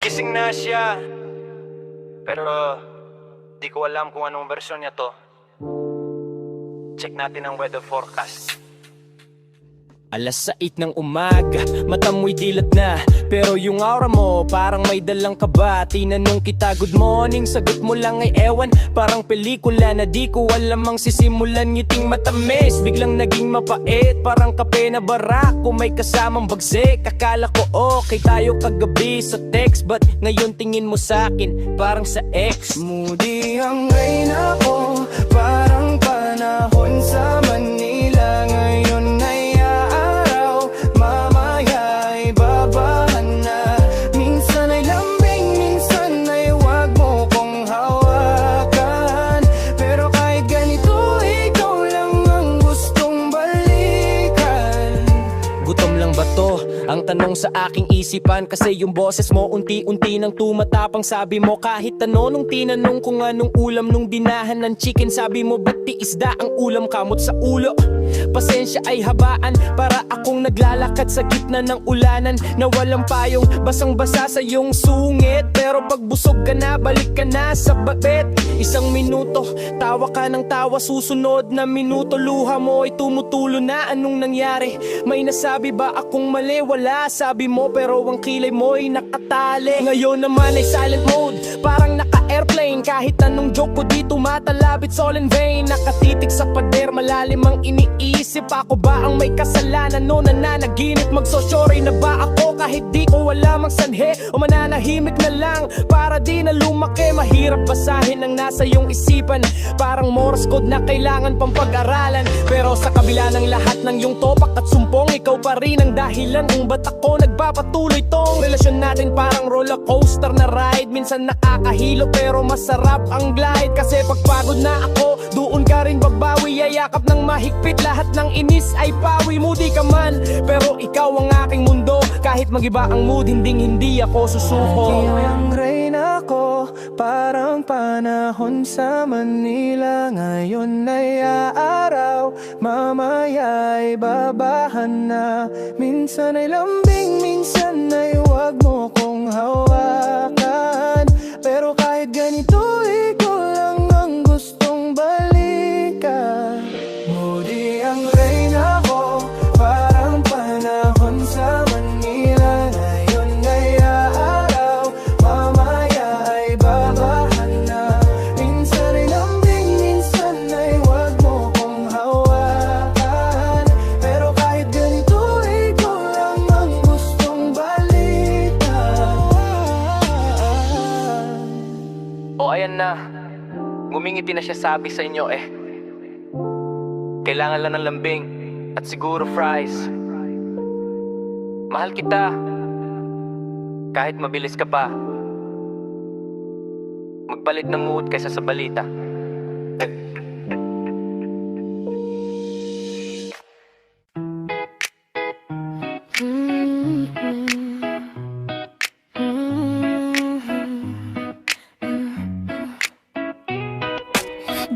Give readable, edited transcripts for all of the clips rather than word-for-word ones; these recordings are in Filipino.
Gising na siya, pero di ko alam kung anong version niya to. Check natin ang weather forecast. Alas 8 ng umaga, mata mo'y dilat na, pero yung aura mo parang may dalang kaba. Tinanong kita good morning, sagot mo lang ay ewan. Parang pelikula na di ko alam ang sisimulan. Ngiting matamis, biglang naging mapait, parang kape na barak kung may kasamang bagsik. Akala ko okay tayo kagabi sa text, but ngayon tingin mo sa'kin parang sa ex. Moody ang reyna ko, parang panahon sa Manila. Ngayon ay araw, mamaya ay babahan na. Minsan ay lambing, minsan ay wag mo kong hawakan. Pero kahit ganito, ikaw lang ang gustong balikan. Gutom lang ba to? Ang tanong sa aking isipan, kasi yung boses mo unti-unti nang tumatapang. Sabi mo kahit ano nung tinanong kung anong ulam nung dinahan ng chicken. Sabi mo ba't di isda ang ulam, kamot sa ulo? Pasensya ay habaan, para akong naglalakad sa gitna ng ulanan na walang payong, basang-basa sa iyong sungit. Pero pag busog ka na, balik ka na sa babet. Isang minuto, tawa ka ng tawa, susunod na minuto luha mo ay tumutulo na. Anong nangyari? May nasabi ba akong mali? Wala, sabi mo pero ang kilay mo'y nakatali. Ngayon naman ay silent mode, parang naka-airplane. Kahit anong joke ko di tumatalab, it's all in vain. Nakatitig sa pader, malalim ang iniisip. Ako ba ang may kasalanan no nananaginip? Magsosyori na ba ako kahit di ko alam ang sanhe? O mananahimik na lang para di na lumaki? Mahirap basahin ang nasa iyong isipan, parang Morse code na kailangan pang pag-aralan. Pero sa kabila ng lahat ng iyong topak at sumpong, ikaw pa rin ang dahilan kung ba't ako nagpapatuloy tong relasyon natin. Parang roller coaster na ride, minsan nakakahilo pero masarap ang glide. Kasi pag pagod na ako, doon ka rin babawi. Yayakap ng mahigpit, lahat ng inis ay pawi. Moody ka man, pero ikaw ang aking mundo. Kahit magiba ang mood, hindi ako susuko. Ang reyna ko, parang panahon sa Manila. Ngayon ay araw, mamaya ay babahan na. Minsan ay lambing, minsan ay wag mo kong hawakan. Pero kahit ganito, ikaw lang ang gustong balikan. Moody ang reyna ko, parang panahon sa Manila. Ngayon ay araw, mamaya ay babahan na. Minsan ay lambing, minsan ay wag mo kong hawakan. Pero kahit ganito, ikaw lang ang gustong balikan. O ayan na, ngumingiti na siya, sabi sa inyo kailangan lang ng lambing at siguro fries. Mahal kita, kahit mabilis ka pa. Magpalit ng mood kaysa sa balita.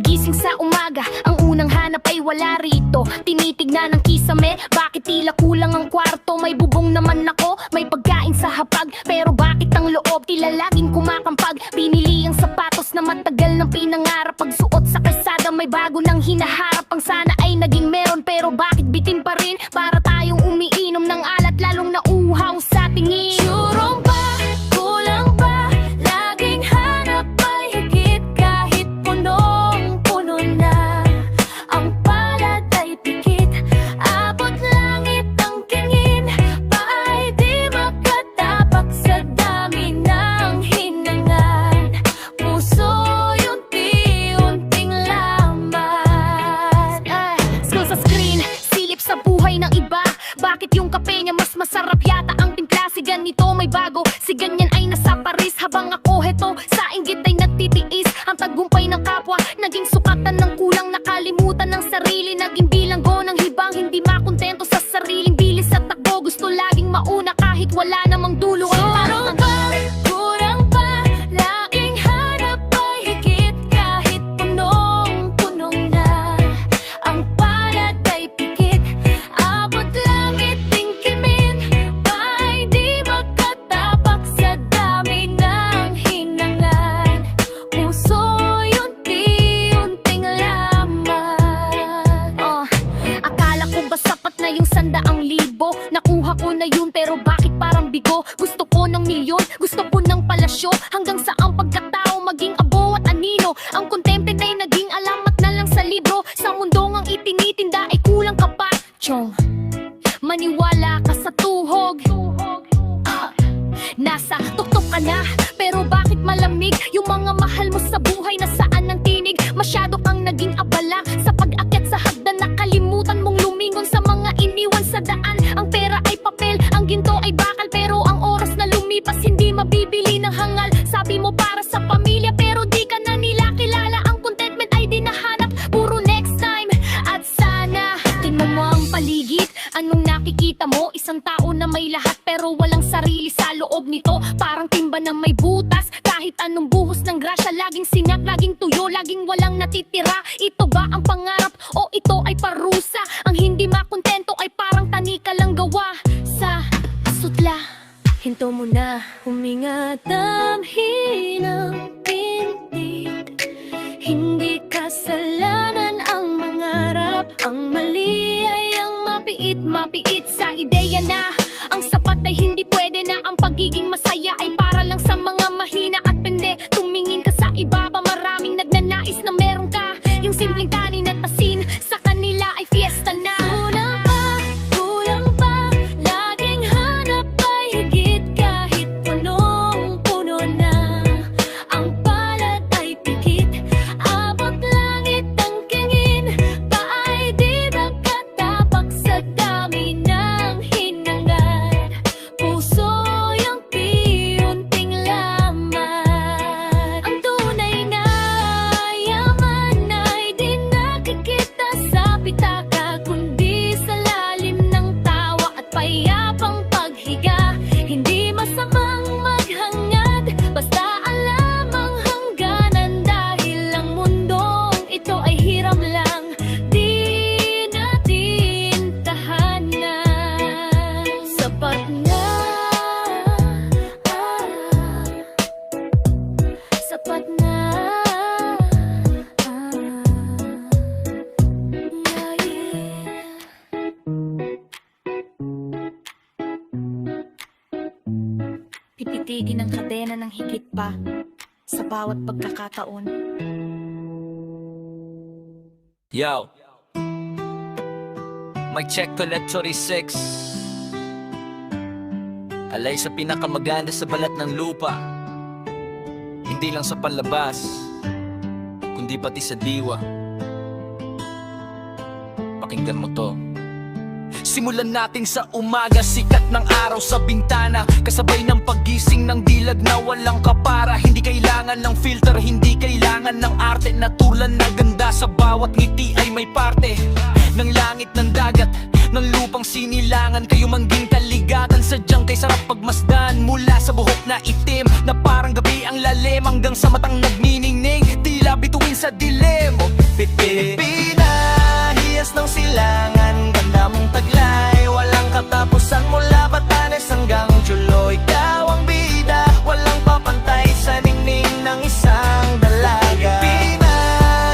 Gising sa umaga, ang unang hanap ay wala rito. Tinitignan ng kisame, bakit tila kulang ang kwarto? May bubong naman ako, may pagkain sa hapag, pero bakit ang loob tila laging kumakampag? Pinili ang sapatos na matagal ng pinangarap. Pagsuot sa kalsada may bago nang hinaharap. Ang sana ay naging meron, pero bakit bitin pa rin? Para tayong umiinom ng alat, lalong nauuhaw sa tingin. Surong ba? Kulang ba? Laging hanap ay higit kahit punong-puno na. Ang palad ay pikit, abot langit ang tingin. Paay di makatapak sa dami ng hinangan. Puso'y unti-unting laman. Scroll sa screen, silip sa buhay ng iba. Bakit yung kape niya mas masarap yata ang timpla? Si ganito may bago, si ganyan ay nasa Paris. Habang ako heto sa inggit ay nagtitiis. Ang tagumpay ng kapwa naging sukatan ng kulang. Nakalimutan ng sarili, naging bilanggo ng hibang. Hindi makontento sa sariling bilis at takbo. Gusto laging mauna kahit wala namang dulo. Ang kurang pa, laging hanap ay higit kahit punong-puno na. Ang palad ay pikit, abot langit tingkimin. Paay di makatapak sa dami Ganon, gusto ko ng palasyo. Hanggang sa ang pagkatao maging abo at anino. Ang contented ay naging alamat na lang sa libro. Sa mundong ang itinitinda ay kulang ka pa, Chong. Maniwala ka sa tuhog. Nasa tuktok ka na, pero bakit malamig? Yung mga mahal mo sa buhay nasaan ang tinig? Masyado kang naging abala sa pag-akyat sa hagdan. Nakalimutan mong lumingon sa mga iniwan sa daan. Ang pera ay papel, ang ginto ay bakal. Pero ang oras na lumipas hindi mabibili ng hangal. Sabi mo para sa pamilya pero di ka na nila kilala. Ang contentment ay di nahanap, puro next time. At sana, tingnan mo ang paligid. Anong nakikita mo? Isang tao na may lahat pero walang sarili sa loob nito. Parang timba na may butas. Kahit anong buhos ng grasya, laging sinyak, laging tuyo, laging walang natitira. Ito ba ang pangarap o ito ay parusa? Ang hindi makontento ay parang tanika lang gawa sa sutla. Hinto mo na, huminga, damhin ang pintig. Hindi kasalanan ang mangarap. Ang mali ay ang mapiit sa ideya na ang sapat ay hindi pwede na. Ang pagiging masaya ay para lang sa mga mahina at pende. Tumingin ka sa ibaba, maraming nagnanais na meron ka. Yung simpleng kanin at asin sa kanila ay fiesta na. Kulang pa, laging hanap ay higit kahit punong-puno na. Ang palad ay pikit, abot langit ang kingin. Paay di nakatapak sa dami ng hinangad. Puso yung piunting laman. Ang tunay na yaman ay di nakikita sa pitaka, kundi sa lalim ng tawa at payapang paghiga. Hindi masamang maghangad, basta alam ang hangganan. Dahil ang mundong ito ay hiram lang, di natin tahanan. Sapat na, sapat na, Pipitigin ang kadena ng higit pa sa bawat pagkakataon. Yo, mic check ulit 36. Alay sa pinakamaganda sa balat ng lupa. Hindi lang sa panlabas, kundi pati sa diwa. Pakinggan mo to. Simulan natin sa umaga, sikat ng araw sa bintana, kasabay ng paggising ng dilag na walang kapara. Hindi kailangan ng filter, hindi kailangan ng arte. Natural na ganda sa bawat ngiti ay may parte. Ng langit, ng dagat, ng lupang sinilangan. Kayo mangging kaligatan, sadyang kay sarap pagmasdan. Mula sa buhok na itim, na parang gabi ang lalim, hanggang sa matang nagniningning, tila bituin sa dilim. Pilipina, hiyas ng silangan, ganda mong taglay, walang katapusan. Mula Batanes hanggang Jolo, ikaw ang bida, walang papantay sa ningning ng isang dalaga. Pilipina,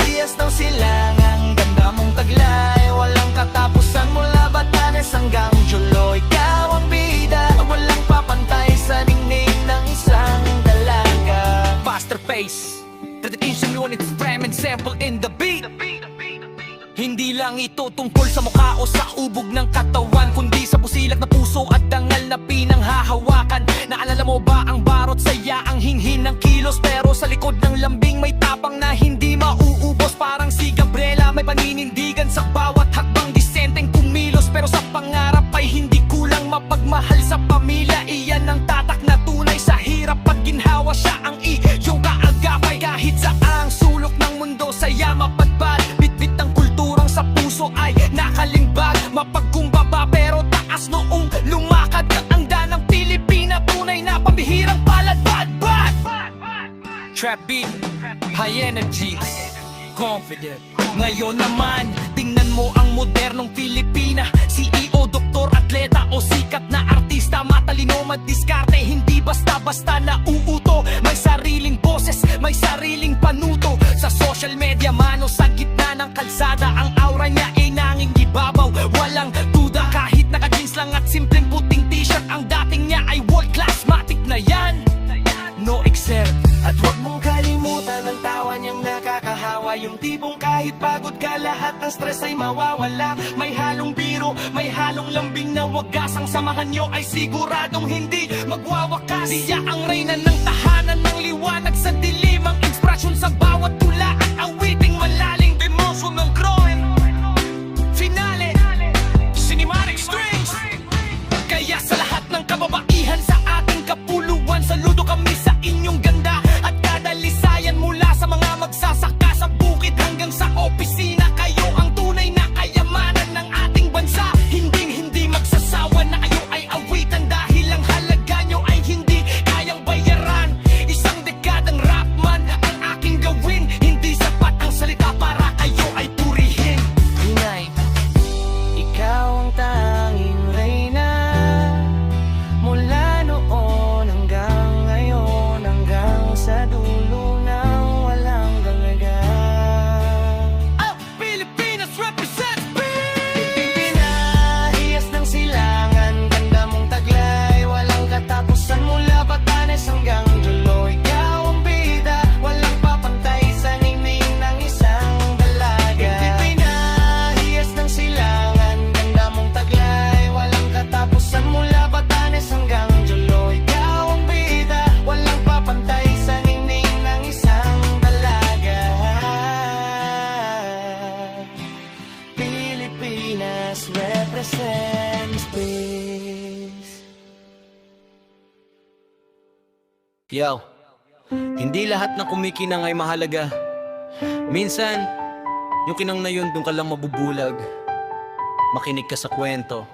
hiyas ng silangan, ganda mong taglay, walang katapusan. Mula Batanes hanggang Jolo, ikaw ang bida, walang papantay sa ningning ng isang dalaga. Faster pace, tradition units, frame and sample in the beat. Hindi lang ito tungkol sa mukha o sa ubog ng katawan, kundi sa busilak na puso at dangal na pinanghahawakan. Naalala mo ba ang barot, saya ang hinhin ng kilos, pero sa likod ng lambing may tapang na hindi mauubos. Parang si Gabriela, may paninindigan sa bawat hakbang, disenteng kumilos, pero sa pangarap ay hindi kulang mapagmahal sa pamilya. Iyan ang tatak na tunay sa hirap at ginhawa, siya ang iyong kaagapay. Kahit saang sulok ng mundo, saya mapadpad, bitbit ang kulturang sa puso ay nakalimbag. Mapagkumbaba pero taas noong lumakad. Ang danang Pilipina, tunay na pambihirang paladbad. Trap beat, high energy, confident. Ngayon naman, tingnan mo ang modernong Pilipina. CEO, doktor, atleta o sikat na artista. Matalino, madiskarte, hindi basta-basta nauuto. May sariling boses, may sariling panuto. Sa social media, mano sa gitna ng kalsada, ang aura niya ay nanging ibabaw. Walang duda kahit naka-jeans lang at simpleng puting t-shirt, ang dating niya ay world class, matik na yan. lahat ng stress ay mawawala. May halong biro, may halong lambing na wagas. Ang samahan nyo ay siguradong hindi magwawakas. Siya ang reyna ng tahanan ng liwanag sa dilim. Ang inspirasyon sa bawat tula at awiting malaling demotion ng groin. Finale, cinematic strings. Kaya sa lahat ng kababaihan sa ating kapuluan, saludo kami sa inyong ganda at kadalisayan. Mula sa mga magsasaka sa bukid hanggang sa opisina, kayo ang tunay na kayamanan ng ating bansa. Hindi magsasawa na kayo ay awitan, dahil ang halaga nyo ay hindi kayang bayaran. Isang dekadang rapman ang aking gawin, hindi sapat ang salita para kayo ay purihin. Inay, ikaw ang tanging reyna, mula noon hanggang ngayon, hanggang sa dulo ng walang ganggagang. Pilipinas represents Pinahiyas ng silangan, ganda mong taglay, walang katapusan mula Batanes hanggang dulo. Ikaw ang bida, walang papantay sa ningning ng isang dalaga. Pinahiyas ng silangan, ganda mong taglay, walang katapusan mula Batanes hanggang dulo. Ikaw ang bida, walang papantay sa ningning ng isang dalaga. Pilipinas represents peace. Yo, hindi lahat ng kumikinang ay mahalaga. Minsan, yung kinang na yun, doon ka lang mabubulag. Makinig ka sa kwento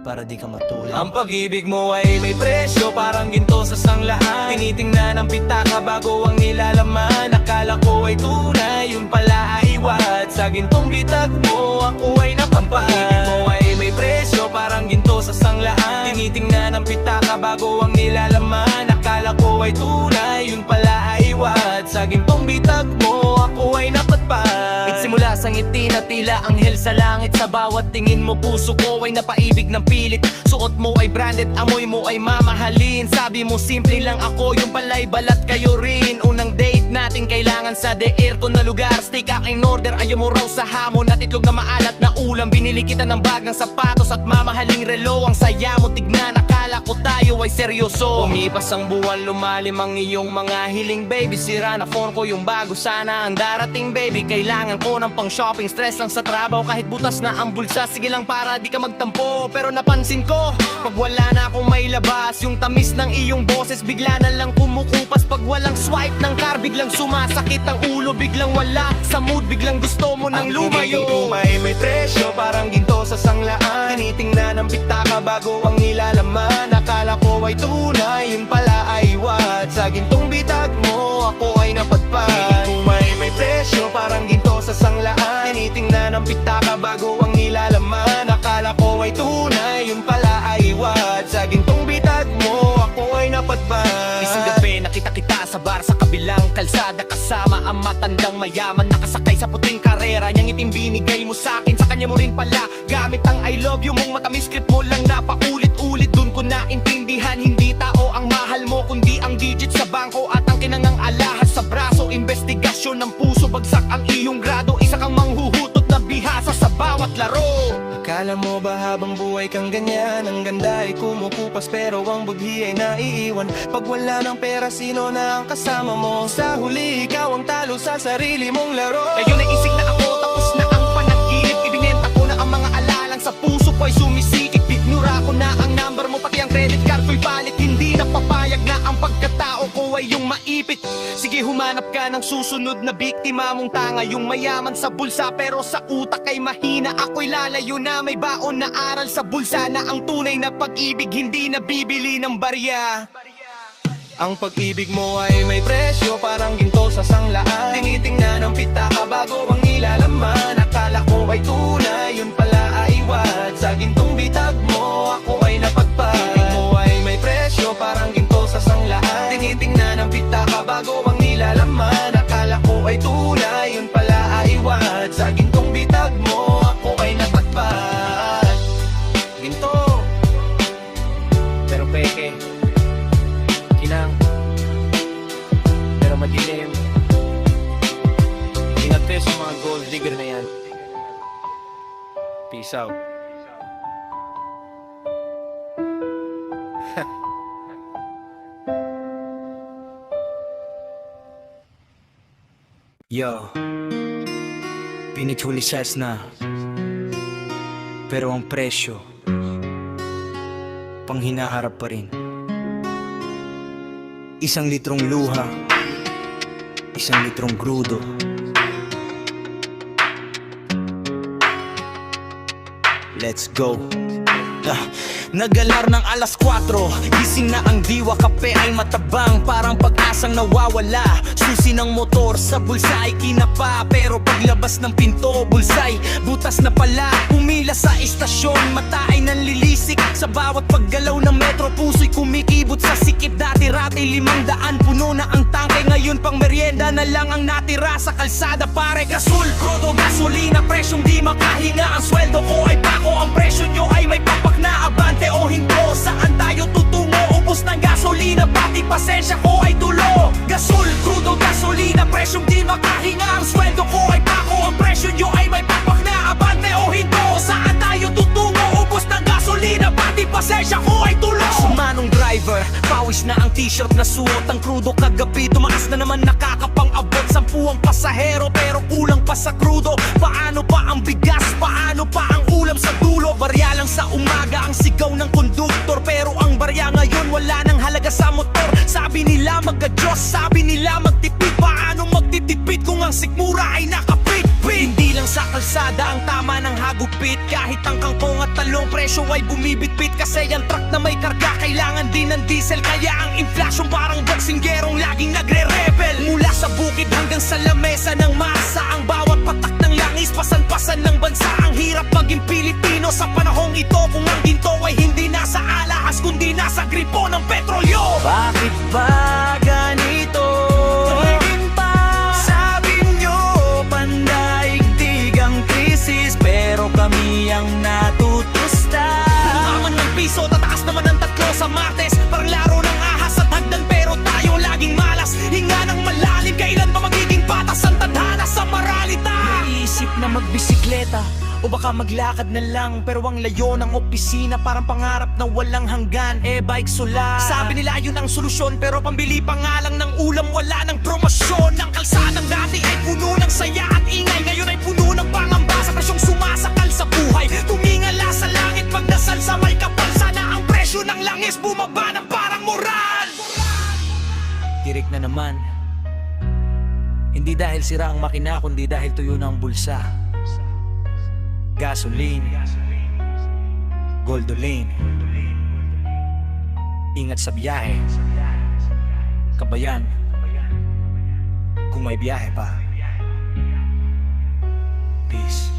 para di ka matulad. Ang pag-ibig mo ay may presyo, parang ginto sa sanglaan. Tinitingnan ang pitaka bago ang nilalaman. Akala ko ay tunay, yun pala ay iwat. Sa gintong bitag mo, ako ay napampaan. Pag-ibig mo ay may presyo, parang ginto sa sanglaan. Tinitingnan ang pitaka bago ang nilalaman. Akala ko ay tunay, yun pala ay iwat. Sa gintong bitag mo, ako ay napatpan. Itsimula sa ngiti na tila anghel sa langit. Sa bawat tingin mo, puso ko ay napaibig ng pilit. Suot mo ay branded, amoy mo ay mamahalin. Sabi mo simple lang ako, yung pala'y balat kayo rin. Unang date natin kailangan sa de-aircon na lugar. Steak aking order, ayaw mo raw sa hamon at itlog na maalat na ulam. Binili kita ng bag, ng sapatos at mamahaling relo. Ang saya mo tignan, akala ko tayo ay seryoso. Umipas ang buwan, lumalim ang iyong mga hiling. Baby, sira na phone ko, yung bago sana ang darating. Baby, kailangan ko ng pang shopping. Stress lang sa trabaho, kahit butas na ang bulsa. Sige lang para di ka magtampo. Pero napansin ko, pag wala na akong may labas, yung tamis ng iyong boses bigla na lang kumukupas. Pag walang swipe ng car, biglang sumasakit ang ulo. Biglang wala sa mood, biglang gusto mo nang lumayo. Ang may presyo, parang ginto sa sanglaan. Tinitingnan ang pitaka bago ang nilalaman. Akala ko ay tunay, yun pala ay iwat. Sa gintong bitag mo, ako ay napadpad. Kung may presyo, parang ginto sa sanglaan. Tinitingnan ang pitaka bago ang nilalaman. Akala ko ay tunay, yun pala ay iwat. Sa gintong bitag mo, ako ay napadpad. Isang gabi, nakita kita sa bar sa kabilang kalsada. Kasama ang matandang mayaman, nakasakay sa puting karera. Niyang itim binigay mo sa akin, sa kanya mo rin pala gamit ang I love you mong matamis. Script mo lang na paulit-ulit, dun ko naintindihan. Hindi tao ang mahal mo, kundi ang digit sa bangko at ang kinangang alahas sa braso. Investigasyon ng puso, bagsak ang iyong grado. Isa kang manghuhutot na bihasa sa bawat laro. Akala mo ba habang buhay kang ganyan? Ang ganda ay kumukupas pero ang budhi ay naiiwan. Pag wala ng pera, sino na ang kasama mo? Sa huli, ikaw ang talo sa sarili mong laro. Ngayon naisip na ako, tapos na ang panaginip. Ibinenta ko na ang mga alalang sa puso ko'y sumisikip. Ignora ko na ang number mo, pati ang credit card ko'y palit. Hindi na papayag na ang pagkatao ko ay yung maipit. Sige, humanap ka ng susunod na biktima mong tanga. Yung mayaman sa bulsa pero sa utak ay mahina. Ako'y lalayo na may baon na aral sa bulsa, na ang tunay na pag-ibig hindi nabibili ng barya. Ang pag-ibig mo ay may presyo, parang ginto sa sanglaan. Tinitingnan ang pitaka bago ang nilalaman. Akala ko ay tunay, yun pala ay iwat. Sa gintong bitag mo, ako ay napagpag. Pag-ibig mo ay may presyo, parang ginto sa sanglaan. Tinitingnan ang pitaka bago ang nilalaman. Akala ko ay tunay, yun pala ay iwat. Sa gintong bitag mo, ako ay napagpag. Ginto, pero peke. Kinang, pero madilim. Ingat kayo sa mga gold digger na yan. Peace out. Yo, pinithuli size na. Pero ang presyo, pang hinaharap pa rin. 1 litrong luha, 1 litrong grudo. Let's go. Nagalar ng alas 4, gising na ang diwa, kape ay matabang, parang pag-asang nawawala. Susi ng motor sa bulsa ay kinapa, pero paglabas ng pinto, bulsay, butas na pala. Pumila sa istasyon, mata ay nanlilisik. Sa bawat paggalaw ng metro, puso'y kumikibot sa sikip. Dati-rati 500, puno na ang tangke. Ngayon pang merienda na lang ang natira sa kalsada, pare. Gasul, krodo, gasolina, presyong di makahinga. Ang sweldo ko ay pako, ang presyo nyo ay may papak na abante o hinto. Saan tayo tutungo? Ubos ng gasolina, pati pasensya ko ay tulo. Gasul, crudo, gasolina, presyong di makahinga. Ang sweldo ko ay pako, ang presyo nyo ay may papak na abante o hinto. Saan tayo tutungo? Ubos ng gasolina, pati pasensya ko ay tulo. Sumanong driver, pawis na ang t-shirt na suot. Ang crudo kagabi, tumaas na naman, nakakapang-abot. 10 ang pasahero, pero kulang pa sa crudo. Paano pa ang bigas? Paano pa ang ulam sa dulo? Barya lang sa umaga ang sigaw ng konduktor, pero ang barya ngayon wala nang halaga sa motor. Sabi nila magka-Diyos, sabi nila magtipid. Paano magtitipid kung ang sikmura ay nakapit-pit? Hindi lang sa kalsada ang tama ng hagupit, kahit ang kangkong at talong presyo ay bumibitbit. Kasi ang truck na may karga kailangan din ng diesel, kaya ang inflation parang boksinggerong laging nagre-rebel. Mula sa bukid hanggang sa lamesa ng masa, ang bawat patak ng langis pasan-pasan ng bansa. Ang hirap maging Pilipino sa panahong ito, kung ang ginto ay hindi nasa alahas kundi nasa gripo ng petrolyo. Bakit ba ganito? Sabi nyo pandaigdig ang krisis, pero kami ang natutusta. Naman ng piso, tataas naman ang 3 sa Martes. Parang laro ng ahas at hagdan, pero tayo laging malas. Hinga ng malalim, kailan ba magiging patas ang tadhana sa moralita? Naisip na magbisikleta o baka maglakad na lang, pero ang layo ng opisina parang pangarap na walang hanggan. E-bike sula, sabi nila yun ang solusyon, pero pambili pa nga lang ng ulam, wala ng promosyon. Ang kalsadang dati ay puno ng saya at ingay, ngayon ay puno ng pangamba sa presyong sumasakal sa buhay. Tumingala sa langit pagdasal sa may kapal, sana ang presyo ng langis bumaba ng parang moral. Tirik na naman, hindi dahil sira ang makina, kundi dahil tuyo na ang bulsa. Gasoline, Goldolane, ingat sa biyahe, kabayan, kung may biyahe pa. Peace.